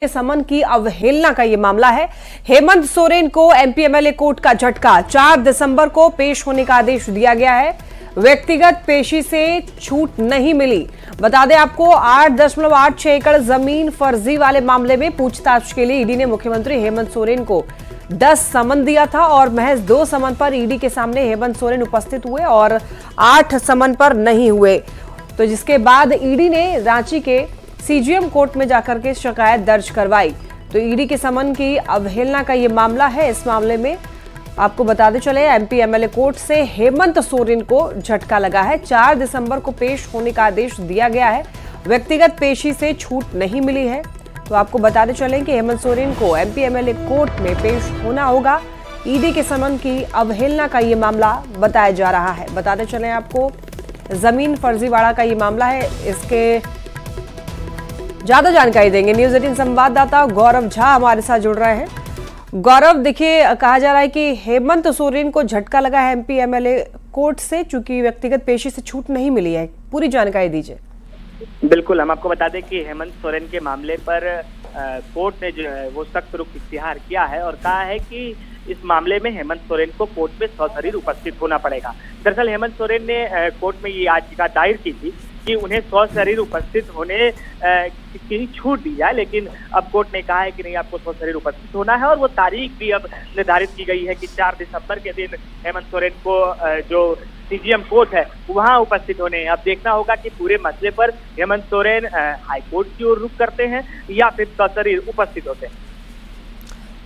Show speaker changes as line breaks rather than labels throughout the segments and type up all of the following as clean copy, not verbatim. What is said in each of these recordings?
के समन की अवहेलना का ये मामला है। हेमंत सोरेन को एमपी एमएलए कोर्ट का झटका। 4 दिसंबर को पेश होने का आदेश दिया गया है। व्यक्तिगत पेशी से छूट नहीं मिली। बता दें आपको 8.86 एकड़ जमीन फर्जी वाले मामले में पूछताछ के लिए ईडी ने मुख्यमंत्री हेमंत सोरेन को 10 समन दिया था और महज 2 समन पर ईडी के सामने हेमंत सोरेन उपस्थित हुए और 8 समन पर नहीं हुए। तो जिसके बाद ईडी ने रांची के सीजीएम कोर्ट में जाकर के शिकायत दर्ज करवाई। तो ईडी के समन की अवहेलना का ये मामला है। इस मामले में आपको बताते चले एमपी एमएलए कोर्ट से हेमंत सोरेन को झटका लगा है। 4 दिसंबर को पेश होने का आदेश दिया गया है। व्यक्तिगत पेशी से छूट नहीं मिली है। तो आपको बताते चलें कि हेमंत सोरेन को एमपी एमएलए कोर्ट में पेश होना होगा। ईडी के समन की अवहेलना का ये मामला बताया जा रहा है। बताते चलें आपको जमीन फर्जीवाड़ा का ये मामला है। इसके ज्यादा जानकारी देंगे न्यूज 18 संवाददाता गौरव झा हमारे साथ जुड़ रहे हैं। गौरव, देखिए कहा जा रहा है कि हेमंत सोरेन को झटका लगा है एमपी एमएलए कोर्ट से, चूंकि व्यक्तिगत पेशी से छूट नहीं मिली है। पूरी जानकारी दीजिए।
बिल्कुल, हम आपको बता दें कि हेमंत सोरेन के मामले पर कोर्ट ने जो है वो सख्त रुख इख्तियार किया है और कहा है कि इस मामले में हेमंत सोरेन को कोर्ट में सशरीर उपस्थित होना पड़ेगा। दरअसल हेमंत सोरेन ने कोर्ट में ये याचिका दायर की थी कि उन्हें सशरीर उपस्थित होने की छूट दी जाए, लेकिन अब कोर्ट ने कहा है कि नहीं, आपको सशरीर उपस्थित होना है और वो तारीख भी अब निर्धारित की गई है कि 4 दिसंबर के दिन हेमंत सोरेन को जो सीजीएम कोर्ट है वहां उपस्थित होने। अब देखना होगा कि पूरे मसले पर हेमंत सोरेन हाईकोर्ट की ओर रुख करते हैं या फिर सशरीर उपस्थित होते हैं।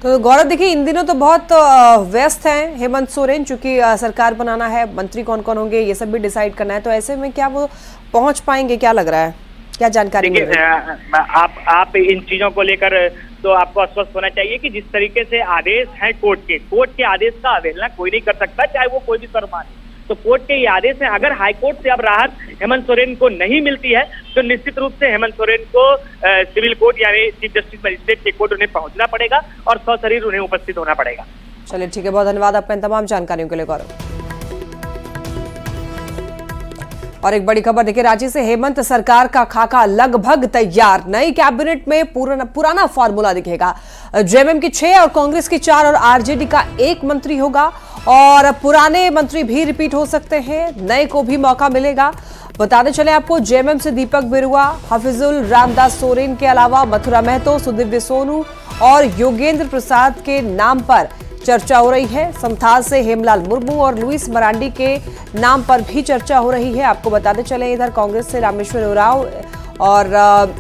तो गौरव, देखिए इन दिनों तो बहुत व्यस्त हैं हेमंत सोरेन, चूंकि सरकार बनाना है, मंत्री कौन कौन होंगे ये सब भी डिसाइड करना है। तो ऐसे में क्या वो पहुंच पाएंगे, क्या लग रहा है, क्या जानकारी मिल रही है?
आप इन चीजों को लेकर तो आपको आश्वस्त होना चाहिए कि जिस तरीके से आदेश है कोर्ट के आदेश का अवहेलना कोई नहीं कर सकता, चाहे वो कोई भी फरमान है। तो कोर्ट के ये आदेश है, अगर हाईकोर्ट से अब राहत हेमंत सोरेन को नहीं मिलती है तो निश्चित रूप से हेमंत सोरेन को सिविल कोर्ट यानी चीफ जस्टिस मजिस्ट्रेट के कोर्ट उन्हें पहुंचना पड़ेगा और सशरीर उन्हें उपस्थित होना पड़ेगा।
चलिए ठीक है, बहुत धन्यवाद आपका इन तमाम जानकारियों के लिए गौरव। और एक बड़ी खबर देखिए, रांची से हेमंत सरकार का खाका लगभग तैयार। नई कैबिनेट में पुराना फॉर्मूला दिखेगा। जेएमएम की 6 और कांग्रेस की 4 और आरजेडी का 1 मंत्री होगा और पुराने मंत्री भी रिपीट हो सकते हैं, नए को भी मौका मिलेगा। बताते चले आपको, जेएमएम से दीपक बिरुआ, हफीजुल रामदास सोरेन के अलावा मथुरा महतो, सुदिव्य सोनू और योगेंद्र प्रसाद के नाम पर चर्चा हो रही है। संथाल से हेमलाल मुर्मू और लुइस मरांडी के नाम पर भी चर्चा हो रही है। आपको बताते चले इधर कांग्रेस से रामेश्वर उरांव और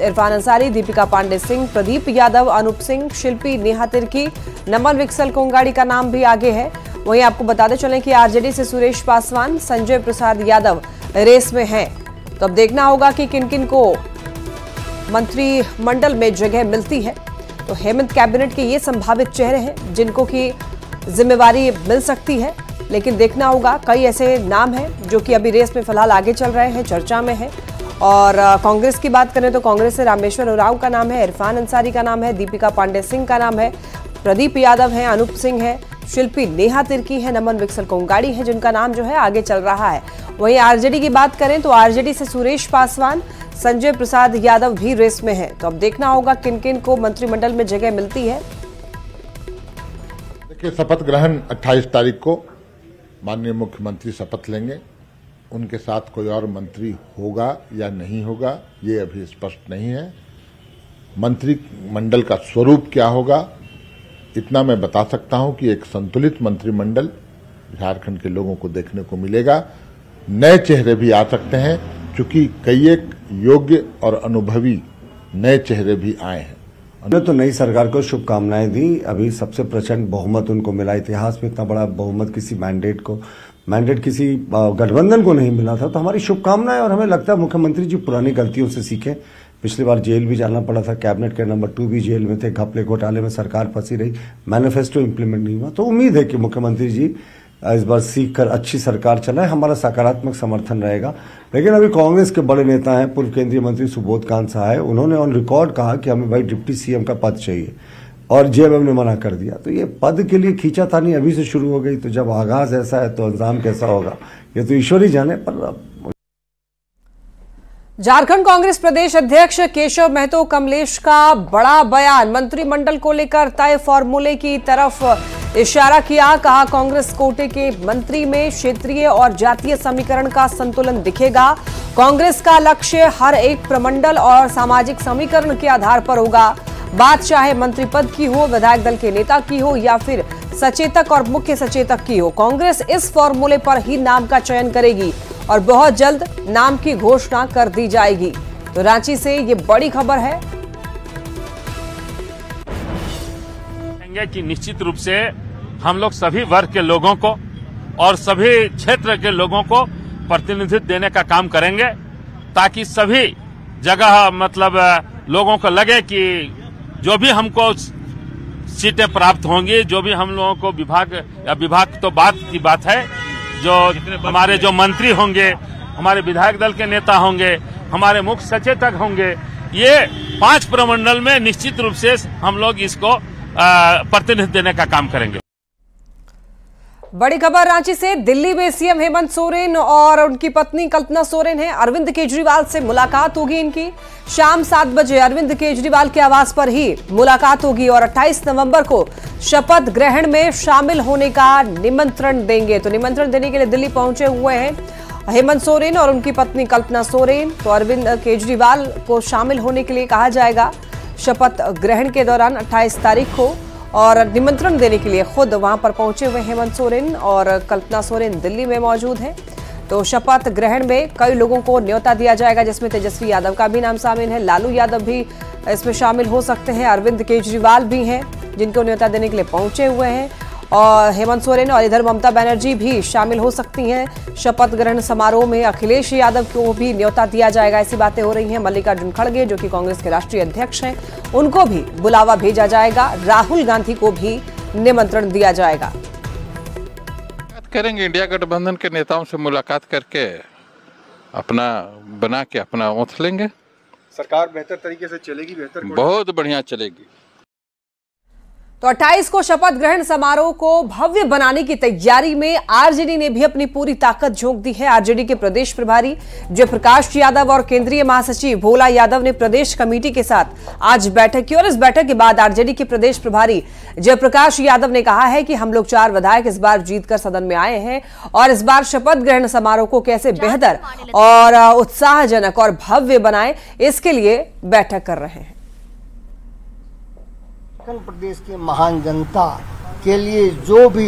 इरफान अंसारी, दीपिका पांडे सिंह, प्रदीप यादव, अनूप सिंह, शिल्पी नेहा तिर्की, नमन विक्सल कोंगाड़ी का नाम भी आगे है। वहीं आपको बताते चले कि आरजेडी से सुरेश पासवान, संजय प्रसाद यादव रेस में हैं। तो अब देखना होगा कि किन किन को मंत्रिमंडल में जगह मिलती है। तो हेमंत कैबिनेट के ये संभावित चेहरे हैं जिनको की जिम्मेवारी मिल सकती है, लेकिन देखना होगा। कई ऐसे नाम हैं जो कि अभी रेस में फिलहाल आगे चल रहे हैं, चर्चा में है। और कांग्रेस की बात करें तो कांग्रेस से रामेश्वर उरांव का नाम है, इरफान अंसारी का नाम है, दीपिका पांडे सिंह का नाम है, प्रदीप यादव है, अनूप सिंह है, शिल्पी नेहा तिर्की है, नमन विक्सल कोंगाड़ी है, जिनका नाम जो है आगे चल रहा है। वहीं आरजेडी की बात करें तो आरजेडी से सुरेश पासवान, संजय प्रसाद यादव भी रेस में है। तो अब देखना होगा किन किन को मंत्रिमंडल में जगह मिलती है।
देखिए, शपथ ग्रहण 28 तारीख को माननीय मुख्यमंत्री शपथ लेंगे। उनके साथ कोई और मंत्री होगा या नहीं होगा ये अभी स्पष्ट नहीं है। मंत्रिमंडल का स्वरूप क्या होगा इतना मैं बता सकता हूं कि एक संतुलित मंत्रिमंडल झारखंड के लोगों को देखने को मिलेगा। नए चेहरे भी आ सकते हैं, क्योंकि कई एक योग्य और अनुभवी नए चेहरे भी आए हैं।
उन्होंने तो नई सरकार को शुभकामनाएं दी। अभी सबसे प्रचंड बहुमत उनको मिला। इतिहास में इतना बड़ा बहुमत किसी मैंडेट किसी गठबंधन को नहीं मिला था। तो हमारी शुभकामनाएं, और हमें लगता है मुख्यमंत्री जी पुरानी गलतियों से सीखें। पिछली बार जेल भी जाना पड़ा था, कैबिनेट के नंबर 2 भी जेल में थे, घपले घोटाले में सरकार फंसी रही, मैनिफेस्टो इंप्लीमेंट नहीं हुआ। तो उम्मीद है कि मुख्यमंत्री जी इस बार सीख कर अच्छी सरकार चलाए, हमारा सकारात्मक समर्थन रहेगा। लेकिन अभी कांग्रेस के बड़े नेता हैं, पूर्व केंद्रीय मंत्री सुबोध कांत सहाय, उन्होंने ऑन रिकॉर्ड कहा कि हमें भाई डिप्टी सीएम का पद चाहिए और जेएमएम ने मना कर दिया। तो ये पद के लिए खींचातानी अभी से शुरू हो गई। तो जब आगाज ऐसा है तो अंजाम कैसा होगा ये तो ईश्वर ही जाने। पर
झारखंड कांग्रेस प्रदेश अध्यक्ष केशव महतो कमलेश का बड़ा बयान, मंत्रिमंडल को लेकर तय फॉर्मूले की तरफ इशारा किया। कहा कांग्रेस कोटे के मंत्री में क्षेत्रीय और जातीय समीकरण का संतुलन दिखेगा। कांग्रेस का लक्ष्य हर एक प्रमंडल और सामाजिक समीकरण के आधार पर होगा। बात चाहे मंत्री पद की हो, विधायक दल के नेता की हो या फिर सचेतक और मुख्य सचेतक की हो, कांग्रेस इस फॉर्मूले पर ही नाम का चयन करेगी और बहुत जल्द नाम की घोषणा कर दी जाएगी। तो रांची से ये बड़ी खबर है
कि निश्चित रूप से हम लोग सभी वर्ग के लोगों को और सभी क्षेत्र के लोगों को प्रतिनिधित्व देने का काम करेंगे, ताकि सभी जगह मतलब लोगों को लगे कि जो भी हमको सीटें प्राप्त होंगी, जो भी हम लोगों को विभाग तो बात की बात है, जो हमारे जो मंत्री होंगे, हमारे विधायक दल के नेता होंगे, हमारे मुख्य सचेतक होंगे, ये 5 प्रमंडल में निश्चित रूप से हम लोग इसको प्रतिनिधित्व देने का काम करेंगे।
बड़ी खबर रांची से, दिल्ली में सीएम हेमंत सोरेन और उनकी पत्नी कल्पना सोरेन है। अरविंद केजरीवाल से मुलाकात होगी इनकी। शाम 7 बजे अरविंद केजरीवाल के आवास पर ही मुलाकात होगी और 28 नवंबर को शपथ ग्रहण में शामिल होने का निमंत्रण देंगे। तो निमंत्रण देने के लिए दिल्ली पहुंचे हुए हैं हेमंत सोरेन और उनकी पत्नी कल्पना सोरेन। तो अरविंद केजरीवाल को शामिल होने के लिए कहा जाएगा शपथ ग्रहण के दौरान 28 तारीख को, और निमंत्रण देने के लिए खुद वहां पर पहुंचे हुए हेमंत सोरेन और कल्पना सोरेन दिल्ली में मौजूद हैं। तो शपथ ग्रहण में कई लोगों को न्योता दिया जाएगा, जिसमें तेजस्वी यादव का भी नाम शामिल है, लालू यादव भी इसमें शामिल हो सकते हैं, अरविंद केजरीवाल भी हैं जिनको न्योता देने के लिए पहुंचे हुए हैं, और हेमंत सोरेन और इधर ममता बनर्जी भी शामिल हो सकती हैं शपथ ग्रहण समारोह में। अखिलेश यादव को भी न्योता दिया जाएगा, ऐसी बातें हो रही हैं। मल्लिकार्जुन खड़गे जो कि कांग्रेस के राष्ट्रीय अध्यक्ष हैं, उनको भी बुलावा भेजा जाएगा। राहुल गांधी को भी निमंत्रण दिया जाएगा।
करेंगे इंडिया गठबंधन के नेताओं से मुलाकात करके अपना बना के अपना ओथ लेंगे।
सरकार बेहतर तरीके से चलेगी,
बहुत बढ़िया चलेगी।
तो 28 को शपथ ग्रहण समारोह को भव्य बनाने की तैयारी में आरजेडी ने भी अपनी पूरी ताकत झोंक दी है। आरजेडी के प्रदेश प्रभारी जयप्रकाश यादव और केंद्रीय महासचिव भोला यादव ने प्रदेश कमेटी के साथ आज बैठक की, और इस बैठक के बाद आरजेडी के प्रदेश प्रभारी जयप्रकाश यादव ने कहा है कि हम लोग 4 विधायक इस बार जीतकर सदन में आए हैं और इस बार शपथ ग्रहण समारोह को कैसे बेहतर और उत्साहजनक और भव्य बनाएं, इसके लिए बैठक कर रहे हैं।
झारखंड प्रदेश की महान जनता के लिए जो भी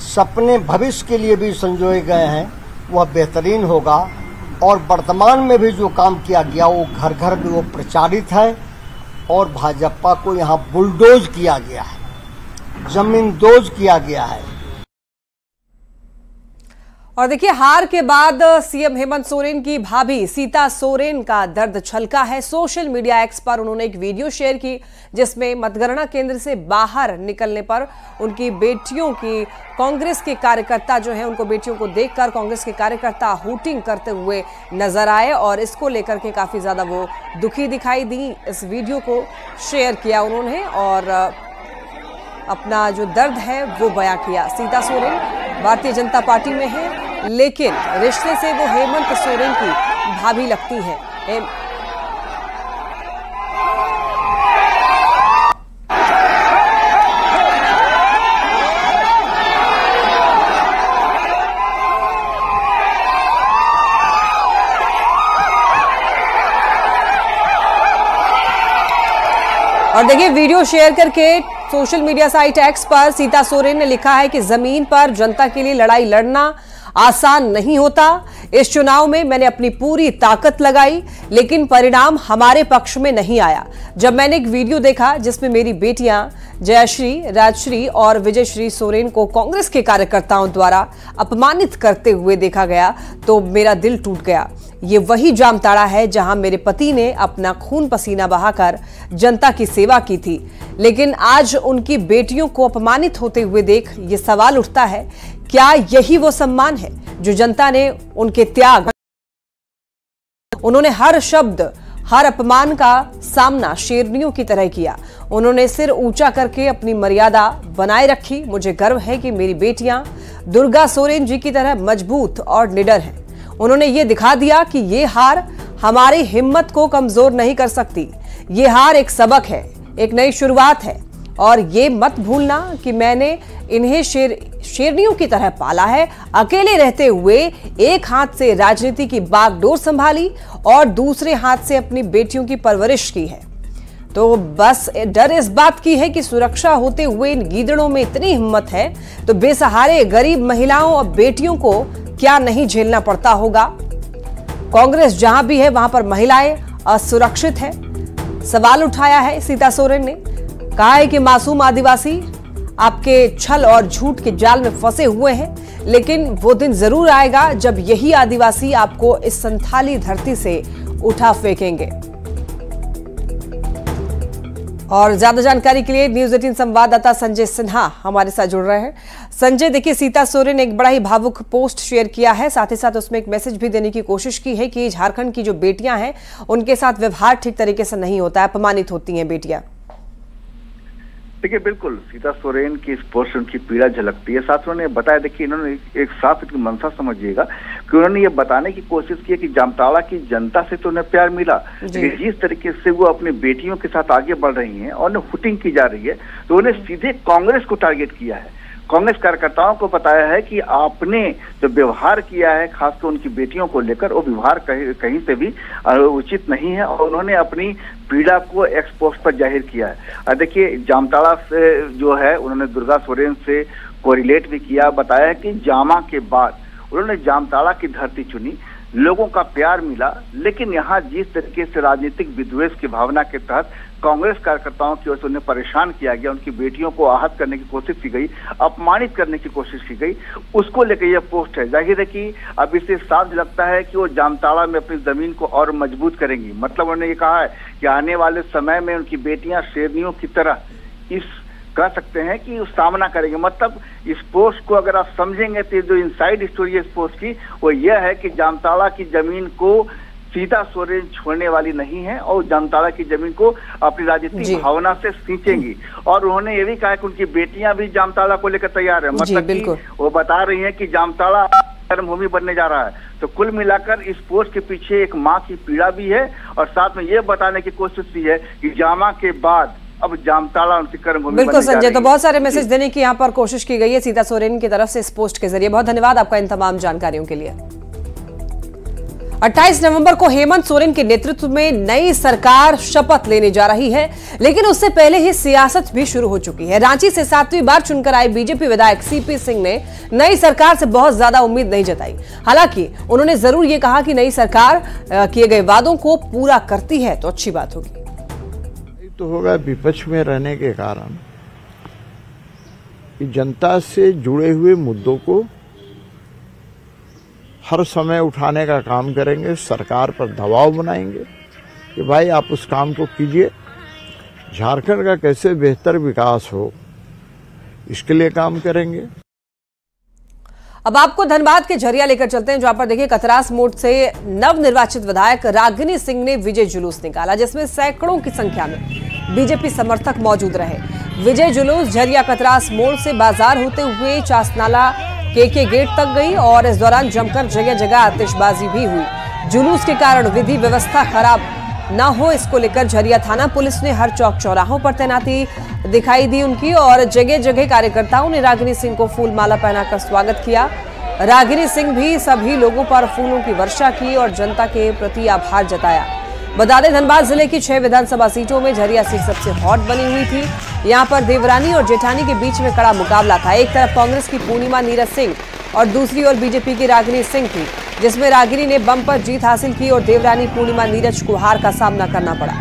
सपने भविष्य के लिए भी संजोए गए हैं वह बेहतरीन होगा, और वर्तमान में भी जो काम किया गया वो घर घर में वो प्रचारित है, और भाजपा को यहाँ बुलडोज किया गया है, जमींदोज किया गया है।
और देखिए, हार के बाद सीएम हेमंत सोरेन की भाभी सीता सोरेन का दर्द छलका है। सोशल मीडिया एक्स पर उन्होंने एक वीडियो शेयर की जिसमें मतगणना केंद्र से बाहर निकलने पर उनकी बेटियों की, कांग्रेस के कार्यकर्ता जो हैं उनको, बेटियों को देखकर कांग्रेस के कार्यकर्ता हूटिंग करते हुए नजर आए और इसको लेकर के काफी ज्यादा वो दुखी दिखाई दी। इस वीडियो को शेयर किया उन्होंने और अपना जो दर्द है वो बयां किया। सीता सोरेन भारतीय जनता पार्टी में है, लेकिन रिश्ते से वो हेमंत सोरेन की भाभी लगती है। और देखिए, वीडियो शेयर करके सोशल मीडिया साइट एक्स पर सीता सोरेन ने लिखा है कि जमीन पर जनता के लिए लड़ाई लड़ना आसान नहीं होता। इस चुनाव में मैंने अपनी पूरी ताकत लगाई, लेकिन परिणाम हमारे पक्ष में नहीं आया। जब मैंने एक वीडियो देखा जिसमें मेरी बेटियां जयश्री, राजश्री और विजयश्री सोरेन को कांग्रेस के कार्यकर्ताओं द्वारा अपमानित करते हुए देखा गया तो मेरा दिल टूट गया। ये वही जामताड़ा है जहां मेरे पति ने अपना खून पसीना बहाकर जनता की सेवा की थी, लेकिन आज उनकी बेटियों को अपमानित होते हुए देख ये सवाल उठता है, क्या यही वो सम्मान है जो जनता ने उनके त्याग, उन्होंने हर शब्द, हर अपमान का सामना शेरनियों की तरह किया। उन्होंने सिर ऊंचा करके अपनी मर्यादा बनाए रखी। मुझे गर्व है कि मेरी बेटियां दुर्गा सोरेन जी की तरह मजबूत और निडर हैं। उन्होंने ये दिखा दिया कि ये हार हमारी हिम्मत को कमजोर नहीं कर सकती। ये हार एक सबक है, एक नई शुरुआत है, और ये मत भूलना कि मैंने इन्हें शेरनियों की तरह पाला है। अकेले रहते हुए एक हाथ से राजनीति की बागडोर संभाली और दूसरे हाथ से अपनी बेटियों की परवरिश की है। तो बस डर इस बात की है कि सुरक्षा होते हुए इन गीदड़ों में इतनी हिम्मत है तो बेसहारे गरीब महिलाओं और बेटियों को क्या नहीं झेलना पड़ता होगा। कांग्रेस जहां भी है वहां पर महिलाएं असुरक्षित है। सवाल उठाया है सीता सोरेन ने, कहा है कि मासूम आदिवासी आपके छल और झूठ के जाल में फंसे हुए हैं, लेकिन वो दिन जरूर आएगा जब यही आदिवासी आपको इस संथाली धरती से उठा फेंकेंगे। और ज्यादा जानकारी के लिए न्यूज 18 संवाददाता संजय सिन्हा हमारे साथ जुड़ रहे हैं। संजय, देखिए, सीता सोरेन ने एक बड़ा ही भावुक पोस्ट शेयर किया है, साथ ही साथ उसमें एक मैसेज भी देने की कोशिश की है कि झारखंड की जो बेटियां हैं उनके साथ व्यवहार ठीक तरीके से नहीं होता है, अपमानित होती हैं बेटियां।
देखिए, बिल्कुल सीता सोरेन की इस पोस्ट उनकी पीड़ा झलकती है। साथ उन्होंने बताया, देखिए, इन्होंने एक साफ इनकी मंशा समझिएगा कि उन्होंने ये बताने की कोशिश की है कि जामताड़ा की जनता से तो उन्हें प्यार मिला, लेकिन जिस तरीके से वो अपनी बेटियों के साथ आगे बढ़ रही हैं और उन्हें हुटिंग की जा रही है, तो उन्हें सीधे कांग्रेस को टारगेट किया है। कांग्रेस कार्यकर्ताओं को बताया है कि आपने जो व्यवहार किया है खासकर उनकी बेटियों को लेकर, वो व्यवहार कहीं से भी उचित नहीं है, और उन्होंने अपनी पीड़ा को एक्सपोज पर जाहिर किया है। देखिए, जामताड़ा से जो है उन्होंने दुर्गा सोरेन से कोरिलेट भी किया, बताया है कि जामा के बाद उन्होंने जामताड़ा की धरती चुनी, लोगों का प्यार मिला, लेकिन यहाँ जिस तरीके से राजनीतिक विद्वेष की भावना के तहत कांग्रेस कार्यकर्ताओं की ओर से उन्हें परेशान किया गया, उनकी बेटियों को आहत करने की कोशिश की गई, अपमानित करने की कोशिश की गई, उसको लेकर यह पोस्ट है। जाहिर है कि अब इससे साफ लगता है कि वो जामताड़ा में अपनी जमीन को और मजबूत करेंगी। मतलब उन्होंने ये कहा है कि आने वाले समय में उनकी बेटियां शेरनियों की तरह इस कह सकते हैं कि उस सामना करेंगे। मतलब इस पोस्ट को अगर आप समझेंगे तो जो इनसाइड स्टोरी है इस पोस्ट की, वो यह है कि जामताड़ा की जमीन को सीता सोरेन छोड़ने वाली नहीं है और जामताड़ा की जमीन को अपनी राजनीतिक भावना से सींचेंगी। और उन्होंने ये भी कहा कि उनकी बेटियां भी जामताड़ा को लेकर तैयार है। मतलब कि वो बता रही हैं कि जामताड़ा कर्मभूमि बनने जा रहा है। तो कुल मिलाकर इस पोस्ट के पीछे एक माँ की पीड़ा भी है, और साथ में ये बताने की कोशिश भी है कि जामा के बाद अब जामताड़ा उनकी कर्मभूमि।
बिल्कुल संजय, तो बहुत सारे मैसेज देने की यहाँ पर कोशिश की गई है सीता सोरेन की तरफ से इस पोस्ट के जरिए। बहुत धन्यवाद आपका इन तमाम जानकारियों के लिए। 28 नवंबर को हेमंत सोरेन के नेतृत्व में नई सरकार शपथ लेने जा रही है, लेकिन उससे पहले ही सियासत भी शुरू हो चुकी है। रांची से 7वीं बार चुनकर आए बीजेपी विधायक सीपी सिंह ने नई सरकार से बहुत ज्यादा उम्मीद नहीं जताई। हालांकि उन्होंने जरूर ये कहा कि नई सरकार किए गए वादों को पूरा करती है तो अच्छी बात होगी।
तो होगा विपक्ष में रहने के कारण कि जनता से जुड़े हुए मुद्दों को हर समय उठाने का काम करेंगे, सरकार पर दबाव बनाएंगे कि भाई आप उस काम को कीजिए, झारखंड का कैसे बेहतर विकास हो इसके लिए काम करेंगे।
अब आपको धनबाद के झरिया लेकर चलते हैं, जहां पर देखिए कतरास मोड़ से नवनिर्वाचित विधायक रागिनी सिंह ने विजय जुलूस निकाला, जिसमें सैकड़ों की संख्या में बीजेपी समर्थक मौजूद रहे। विजय जुलूस झरिया कतरास मोड़ से बाजार होते हुए चासनाला के गेट तक गई और इस दौरान जमकर जगह जगह आतिशबाजी भी हुई। जुलूस के कारण विधि व्यवस्था खराब न हो, इसको लेकर झरिया थाना पुलिस ने हर चौक चौराहों पर तैनाती दिखाई दी उनकी, और जगह जगह कार्यकर्ताओं ने रागिनी सिंह को फूल माला पहनाकर स्वागत किया। रागिनी सिंह भी सभी लोगों पर फूलों की वर्षा की और जनता के प्रति आभार जताया। बता दें, धनबाद जिले की 6 विधानसभा सीटों में झरिया सीट सबसे हॉट बनी हुई थी। यहां पर देवरानी और जेठानी के बीच में कड़ा मुकाबला था। एक तरफ कांग्रेस की पूर्णिमा नीरज सिंह और दूसरी ओर बीजेपी की रागिनी सिंह थी, जिसमें रागिनी ने बम्पर जीत हासिल की और देवरानी पूर्णिमा नीरज को हार का सामना करना पड़ा।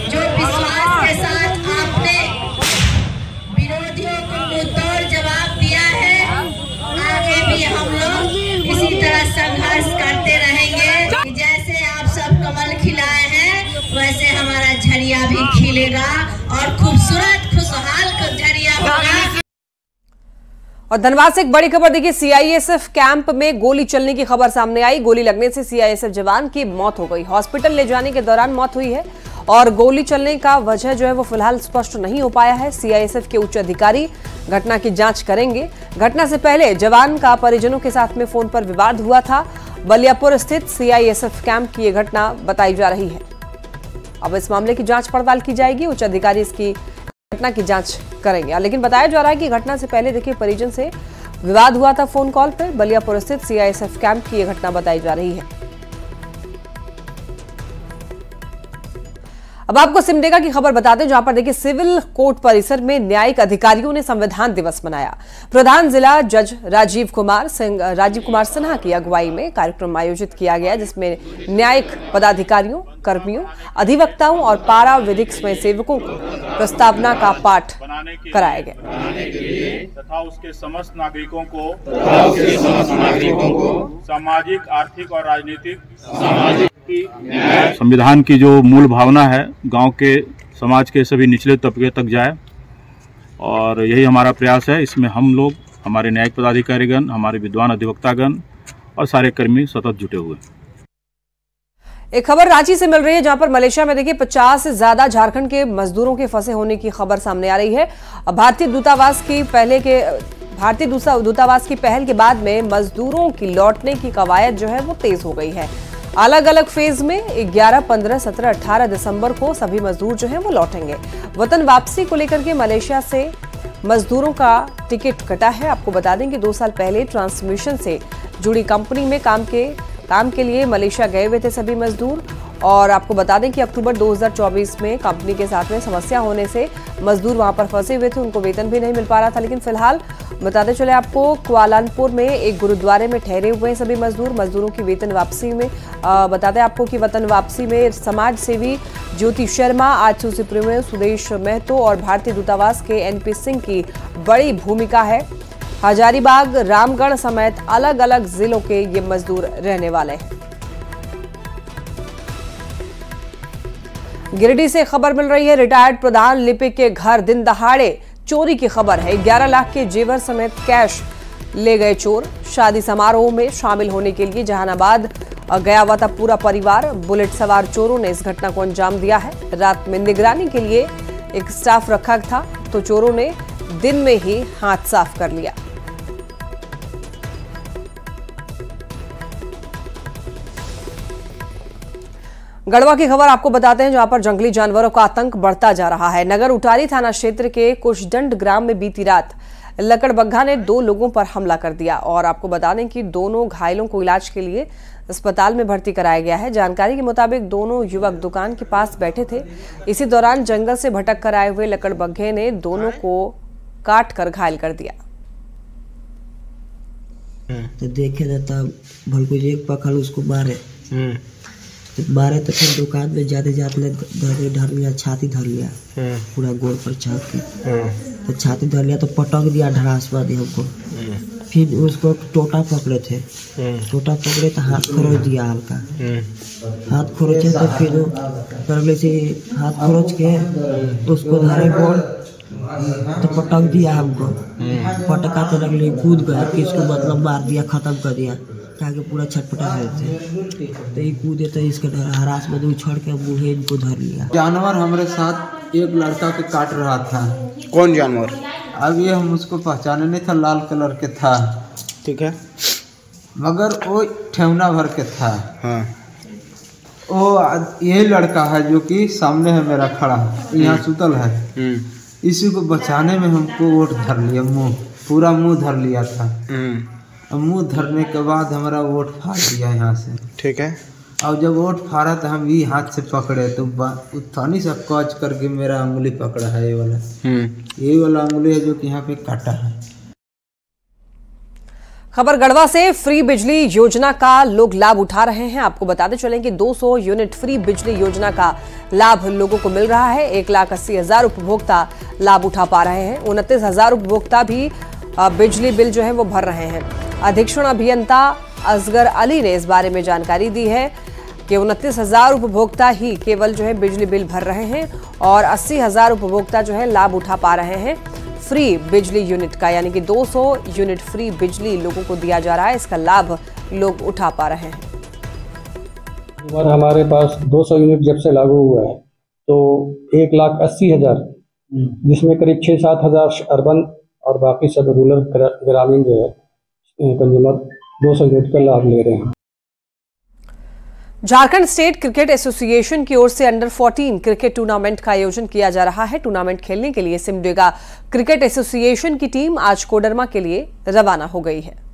जो विश्वास के साथ आपने विरोधियों को मुंहतोड़ जवाब दिया है, आगे भी हम लोग इसी तरह संघर्ष करते रहेंगे। जैसे आप सब कमल खिलाए हैं, वैसे हमारा झरिया भी खिलेगा और खूबसूरत खुशहाल झरिया होगा।
और धनबाद से एक बड़ी खबर देखिए, सीआईएसएफ कैंप में गोली चलने की खबर सामने आई। गोली लगने से सीआईएसएफ जवान की मौत हो गई। हॉस्पिटल ले जाने के दौरान मौत हुई है और गोली चलने का वजह जो है वो फिलहाल स्पष्ट नहीं हो पाया है। सीआईएसएफ के उच्च अधिकारी घटना की जांच करेंगे। घटना से पहले जवान का परिजनों के साथ में फोन पर विवाद हुआ था। बलियापुर स्थित सीआईएसएफ कैंप की यह घटना बताई जा रही है। अब इस मामले की जांच पड़ताल की जाएगी, उच्च अधिकारी इसकी घटना की जांच करेंगे। लेकिन बताया जा रहा है कि घटना से पहले देखिए परिजन से विवाद हुआ था फोन कॉल पर। बलियापुर स्थित सीआईएसएफ कैंप की यह घटना बताई जा रही है। अब आपको सिमडेगा की खबर बता दें, जहां पर देखिए सिविल कोर्ट परिसर में न्यायिक अधिकारियों ने संविधान दिवस मनाया। प्रधान जिला जज राजीव कुमार सिन्हा की अगुवाई में कार्यक्रम आयोजित किया गया, जिसमें न्यायिक पदाधिकारियों, कर्मियों, अधिवक्ताओं और पारा विधिक स्वयंसेवकों को प्रस्तावना का पाठ कराया गया
तथा उसके समस्त नागरिकों को सामाजिक, आर्थिक और राजनीतिक संविधान की जो मूल भावना है गांव के समाज के सभी निचले तबके तक जाए, और यही हमारा प्रयास है। इसमें हम लोग, हमारे न्यायिक पदाधिकारीगण, हमारे विद्वान अधिवक्तागण और सारे कर्मी सतत जुटे हुए।
एक खबर रांची से मिल रही है, जहां पर मलेशिया में देखिए 50 से ज्यादा झारखंड के मजदूरों के फंसे होने की खबर सामने आ रही है। भारतीय दूतावास की पहल के बाद में मजदूरों की लौटने की कवायद जो है वो तेज हो गई है। अलग अलग फेज में 11, 15, 17, 18 दिसंबर को सभी मजदूर जो हैं वो लौटेंगे। वतन वापसी को लेकर के मलेशिया से मजदूरों का टिकट कटा है। आपको बता दें कि 2 साल पहले ट्रांसमिशन से जुड़ी कंपनी में काम के लिए मलेशिया गए हुए थे सभी मजदूर, और आपको बता दें कि अक्टूबर 2024 में कंपनी के साथ में समस्या होने से मजदूर वहां पर फंसे हुए थे, उनको वेतन भी नहीं मिल पा रहा था। लेकिन फिलहाल बताते चले आपको, कुआलालंपुर में एक गुरुद्वारे में ठहरे हुए हैं सभी मजदूरों की वेतन वापसी में। बताते आपको कि वतन वापसी में समाज सेवी ज्योति शर्मा, आजसू सुप्रीमो सुदेश महतो और भारतीय दूतावास के एनपी सिंह की बड़ी भूमिका है। हजारीबाग, रामगढ़ समेत अलग अलग जिलों के ये मजदूर रहने वाले हैं। गिरिडीह से खबर मिल रही है, रिटायर्ड प्रधान लिपिक के घर दिन दहाड़े चोरी की खबर है। 11 लाख के जेवर समेत कैश ले गए चोर। शादी समारोह में शामिल होने के लिए जहानाबाद गया हुआ था पूरा परिवार। बुलेट सवार चोरों ने इस घटना को अंजाम दिया है। रात में निगरानी के लिए एक स्टाफ रखा था, तो चोरों ने दिन में ही हाथ साफ कर लिया। गढ़वा की खबर आपको बताते हैं, जहां पर जंगली जानवरों का आतंक बढ़ता जा रहा है। नगर उटारी थाना क्षेत्र के कुशदंड ग्राम में बीती रात लकड़बग्घा ने 2 लोगों पर हमला कर दिया, और आपको बता दें कि दोनों घायलों को इलाज के लिए अस्पताल में भर्ती कराया गया है। जानकारी के मुताबिक दोनों युवक दुकान के पास बैठे थे। इसी दौरान जंगल से भटक कर आए हुए लकड़बग्घे ने दोनों को काट कर घायल कर दिया।
तो देखे जाता भलकुज एक पकड़ उसको मारे तो फिर दुकान में जाते धर लिया, छाती धर लिया पूरा गोड़ पर छाती, तो छाती धर लिया तो पटक दिया ढरासवा दे हमको। फिर उसको टोटा पकड़े थे, टोटा पकड़े तो हाथ खरोच दिया हल्का, हाथ खरोचे तो फिर करले से हाथ खरोच के उसको धरे गोड़ तो पटक दिया हमको। पटका तो लगले कूद गए, किसको मतलब मार दिया, खत्म कर दिया, आगे पूरा छटपटा रहे थे। तो ये कूदे तो इसके हरास में उछड़ के बूढ़े इनको धर लिया।
जानवर हमारे साथ एक लड़का के काट रहा था।
कौन जानवर?
अब ये हम उसको पहचाने नहीं था, लाल कलर के था,
ठीक है, मगर
वो ठेवना भर के था।
हाँ।
वो यही लड़का है जो कि सामने है मेरा खड़ा, यहाँ सुतल है। इसी को बचाने में हमको वोट धर लिया, पूरा मुंह धर लिया था। मुंह धरने के बाद हमारा वोट फाड़ दिया यहाँ से,
ठीक है।
और जब वोट फाड़ा तो हम भी हाथ से पकड़े तो थानी सा कच करके मेरा अंगुली पकड़ा है, ये वाला यही वाला अंगुली है जो कि यहाँ पे काटा है।
खबर गढ़वा से, फ्री बिजली योजना का लोग लाभ उठा रहे हैं। आपको बताते चलें कि 200 यूनिट फ्री बिजली योजना का लाभ लोगों को मिल रहा है। 1,80,000 उपभोक्ता लाभ उठा पा रहे हैं। 29,000 उपभोक्ता भी बिजली बिल जो है वो भर रहे हैं। अधीक्षण अभियंता असगर अली ने इस बारे में जानकारी दी है कि 29,000 उपभोक्ता ही केवल जो है बिजली बिल भर रहे हैं, और 80,000 उपभोक्ता जो है लाभ उठा पा रहे हैं फ्री बिजली यूनिट का, यानी कि 200 यूनिट फ्री बिजली लोगों को दिया जा रहा है। इसका लाभ लोग उठा पा रहे हैं।
हमारे पास 200 यूनिट जब से लागू हुआ है तो 1,80,000, जिसमें करीब 6-7 हज़ार अर्बन और बाकी सब रूरल ग्रामीण जो है कंज्यूमर 200 यूनिट का लाभ ले रहे हैं।
झारखंड स्टेट क्रिकेट एसोसिएशन की ओर से अंडर 14 क्रिकेट टूर्नामेंट का आयोजन किया जा रहा है। टूर्नामेंट खेलने के लिए सिमडेगा क्रिकेट एसोसिएशन की टीम आज कोडरमा के लिए रवाना हो गई है।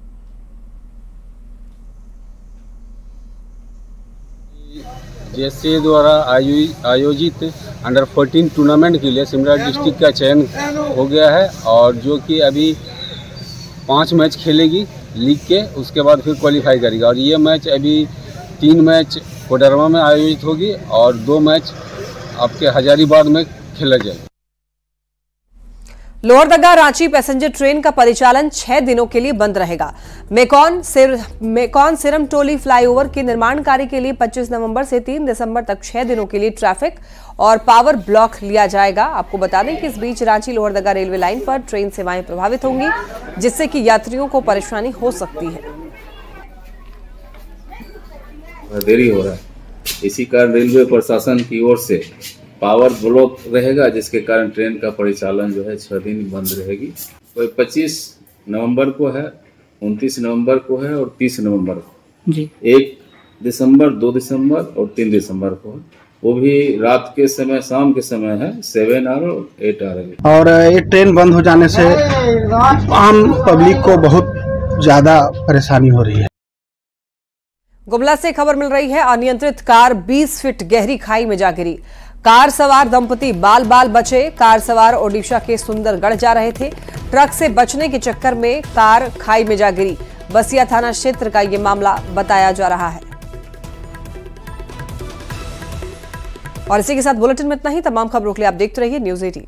जेएससीए द्वारा आयोजित अंडर 14 टूर्नामेंट के लिए सिमरा डिस्ट्रिक्ट का चयन हो गया है और जो कि अभी 5 मैच खेलेगी लीग के, उसके बाद फिर क्वालिफाई करेगा। और ये मैच अभी 3 मैच कोडरमा में आयोजित होगी और 2 मैच आपके हजारीबाग में खेला जाएगा।
लोहरदगा रांची पैसेंजर ट्रेन का परिचालन 6 दिनों के लिए बंद रहेगा। मेकॉन सिरमटोली फ्लाईओवर के निर्माण कार्य के लिए 25 नवंबर से 3 दिसंबर तक 6 दिनों के लिए ट्रैफिक और पावर ब्लॉक लिया जाएगा। आपको बता दें कि इस बीच रांची लोहरदगा रेलवे लाइन पर ट्रेन सेवाएं प्रभावित होंगी, जिससे कि यात्रियों को परेशानी हो सकती है।
देरी हो रहा है, इसी कारण रेलवे प्रशासन की ओर से पावर ब्लॉक रहेगा, जिसके कारण ट्रेन का परिचालन जो है 6 दिन बंद रहेगी। कोई 25 नवंबर को है, 29 नवंबर को है और 30 नवंबर को जी, 1 दिसंबर, 2 दिसंबर और 3 दिसंबर को है। वो भी रात के समय, शाम के समय है, 7 आवर और 8 आवर।
और ये ट्रेन बंद हो जाने से आम पब्लिक को बहुत ज्यादा परेशानी हो रही है।
गुमला से खबर मिल रही है, अनियंत्रित कार 20 फीट गहरी खाई में जा गिरी। कार सवार दंपति बाल बाल बचे। कार सवार ओडिशा के सुंदरगढ़ जा रहे थे। ट्रक से बचने के चक्कर में कार खाई में जा गिरी। बसिया थाना क्षेत्र का यह मामला बताया जा रहा है। और इसी के साथ बुलेटिन में इतना ही। तमाम खबरों के लिए आप देखते रहिए न्यूज़ 18।